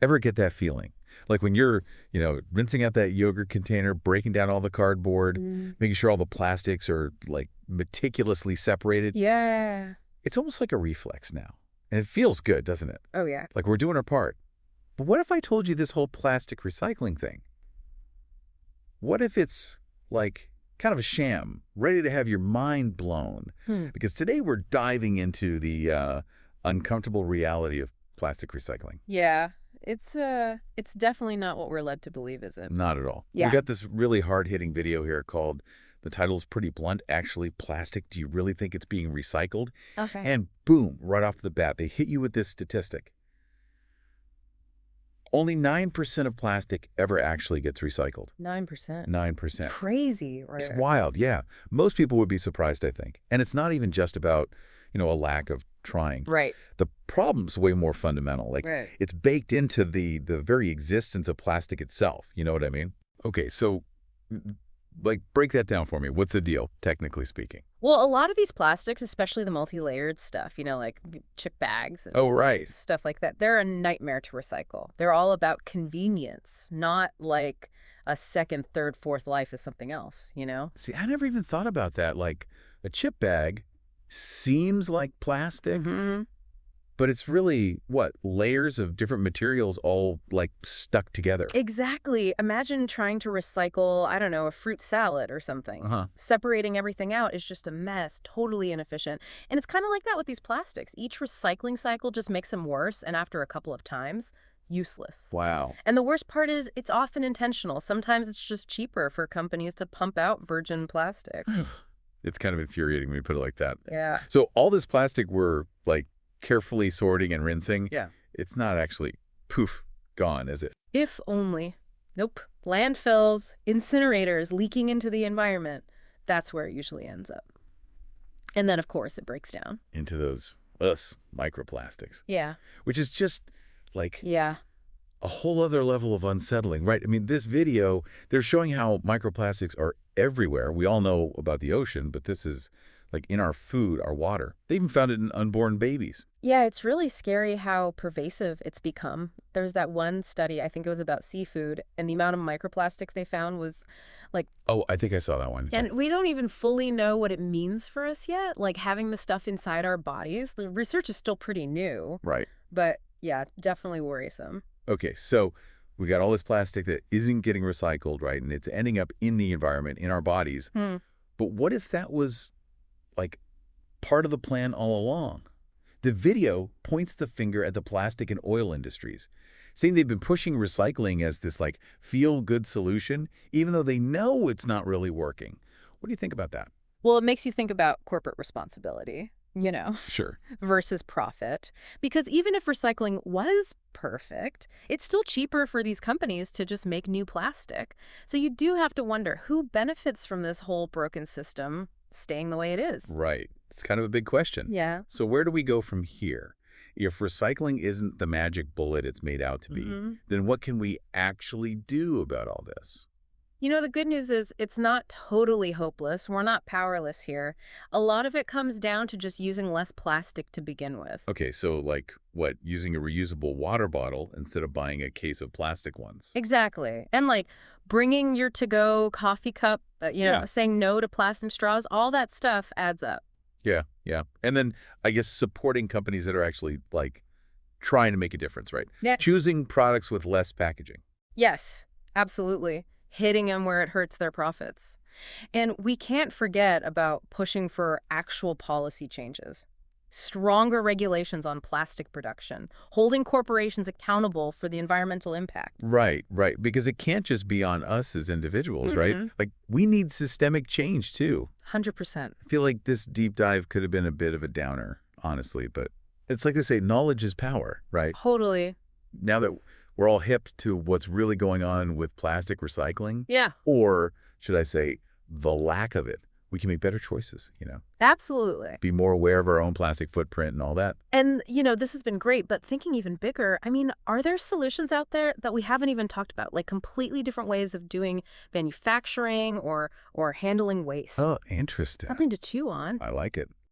Ever get that feeling? Like when you're, rinsing out that yogurt container, breaking down all the cardboard, Mm. making sure all the plastics are like meticulously separated. Yeah. It's almost like a reflex now. And it feels good, doesn't it? Oh, yeah. Like we're doing our part. But what if I told you this whole plastic recycling thing? What if it's like kind of a sham, ready to have your mind blown? Hmm. Because today we're diving into the uncomfortable reality of plastic recycling. Yeah. It's definitely not what we're led to believe, is it? Not at all. We Yeah. got this really hard-hitting video here called, the title's pretty blunt, actually, Plastic, Do You Really Think It's Being Recycled? Okay. And boom, right off the bat, they hit you with this statistic. Only 9% of plastic ever actually gets recycled. 9%. 9%. Crazy, It's right? wild, yeah. Most people would be surprised, I think. And it's not even just about, a lack of trying. Right. The problem's way more fundamental. Like, Right. it's baked into the very existence of plastic itself. You know what I mean? Okay, so, like, break that down for me. What's the deal, technically speaking? Well, a lot of these plastics, especially the multi-layered stuff, like chip bags and Oh, right. stuff like that, they're a nightmare to recycle. They're all about convenience, not like a second, third, fourth life is something else? See, I never even thought about that. Like, a chip bag seems like plastic, Mm-hmm. but it's really, what, layers of different materials all, like, stuck together. Exactly. Imagine trying to recycle, I don't know, a fruit salad or something. Uh-huh. Separating everything out is just a mess, totally inefficient. And it's kind of like that with these plastics. Each recycling cycle just makes them worse, and after a couple of times, useless. Wow. And the worst part is it's often intentional. Sometimes it's just cheaper for companies to pump out virgin plastic. It's kind of infuriating when you put it like that. Yeah. So all this plastic we're, like, carefully sorting and rinsing, Yeah. it's not actually, poof, gone, is it? If only. Nope. Landfills, incinerators leaking into the environment. That's where it usually ends up. And then, of course, it breaks down. Into those, microplastics, Yeah. which is just, like, Yeah. a whole other level of unsettling, right? I mean, this video, they're showing how microplastics are everywhere. We all know about the ocean, but this is, like, in our food, our water. They even found it in unborn babies. Yeah, it's really scary how pervasive it's become. There's that one study, I think it was about seafood, and the amount of microplastics they found was like, Oh, I think I saw that one. and we don't even fully know what it means for us yet, like having the stuff inside our bodies. The research is still pretty new, Right. but yeah, definitely worrisome. Okay, so we got all this plastic that isn't getting recycled, right? And it's ending up in the environment, in our bodies. Hmm. But what if that was, like, part of the plan all along? The video points the finger at the plastic and oil industries, saying they've been pushing recycling as this, like, feel-good solution, even though they know it's not really working. What do you think about that? Well, it makes you think about corporate responsibility, Sure. versus profit. Because even if recycling was perfect, it's still cheaper for these companies to just make new plastic. So you do have to wonder who benefits from this whole broken system staying the way it is. Right. It's kind of a big question. Yeah. So where do we go from here? If recycling isn't the magic bullet it's made out to be, Hmm. then what can we actually do about all this? The good news is it's not totally hopeless. We're not powerless here. A lot of it comes down to just using less plastic to begin with. Okay, so like what, using a reusable water bottle instead of buying a case of plastic ones? Exactly. And like bringing your to-go coffee cup, Yeah. saying no to plastic straws, all that stuff adds up. Yeah, yeah. And then I guess supporting companies that are actually like trying to make a difference, right? Yeah. Choosing products with less packaging. Yes, absolutely. Hitting them where it hurts their profits. And we can't forget about pushing for actual policy changes. Stronger regulations on plastic production, holding corporations accountable for the environmental impact. Right, right. Because it can't just be on us as individuals, right? Mhm. Like we need systemic change too. 100%. I feel like this deep dive could have been a bit of a downer, honestly, but it's like they say, knowledge is power, right? Totally. Now that we're all hip to what's really going on with plastic recycling, Yeah, or should I say, the lack of it, we can make better choices, absolutely. be more aware of our own plastic footprint and all that. And, this has been great, but thinking even bigger, I mean, are there solutions out there that we haven't even talked about, like completely different ways of doing manufacturing or handling waste? Oh, interesting. Something to chew on. I like it.